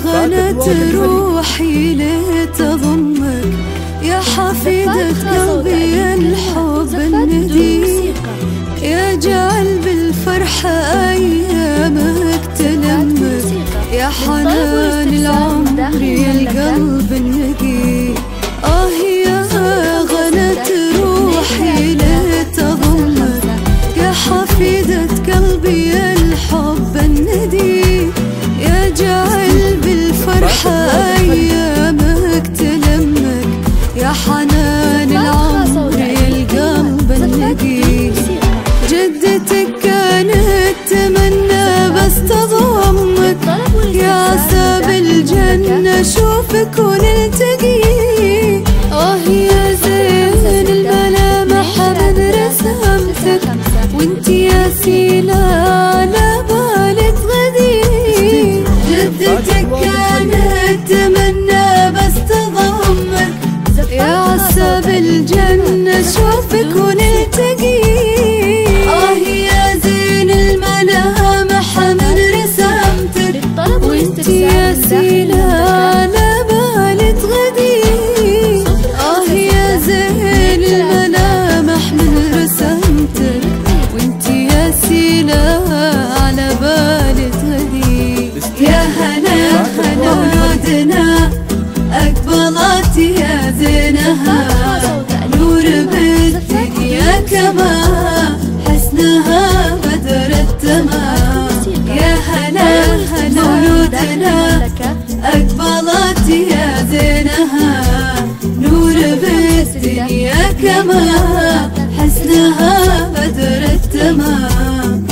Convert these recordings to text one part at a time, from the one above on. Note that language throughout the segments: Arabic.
غنت روحي لتضمك يا حفيدة قلبي الحب الندي، يا جعل بالفرحة أيامك تلمك، يا حنان العمر يا القلب النقي. يا غنت روحي لتضمك يا حفيدة قلبي الحب الندي، يا جعل بالفرحة أيامك تلمك، يا حنان العمر يا القلب النقي. جدتك كانت تمنى بس تضمك، يا عسى بالجنة أشوفك ونلتقي. يا زين الملامح من رسمتك، وانتي يا سيلة على بالي تغدي. جدتك كانت تمنى بس تضمك، يا عسى بالجنة أشوفك ونلتقي. يا زين الملامح من رسمتك، وانتي يا سيلة على بالي تغدي. يا زين الملامح من رسمتك، وانتي يا سيلة على بالي تغدي. يا هلا مولودنا أقبلت يا زينها، نور بالدنيا كما حسنها بدر التمام. يا هلا مولودنا أقبلت يا زينها، نور بالدنيا كما حسنها بدر التمام.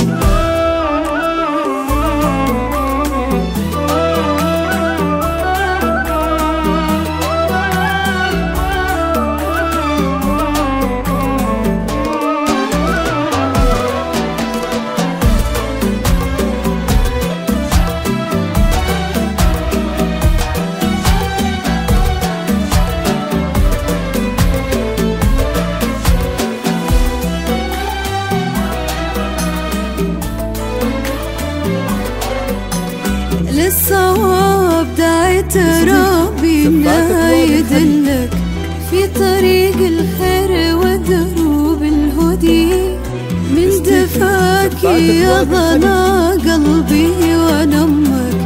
للصواب دعيت ربي ما يدلك في طريق الخير ودروب الهدي. من دفاك يا ضنا قلبي ونمك،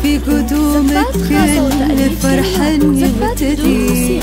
في قدومك كل فرح يبتدي.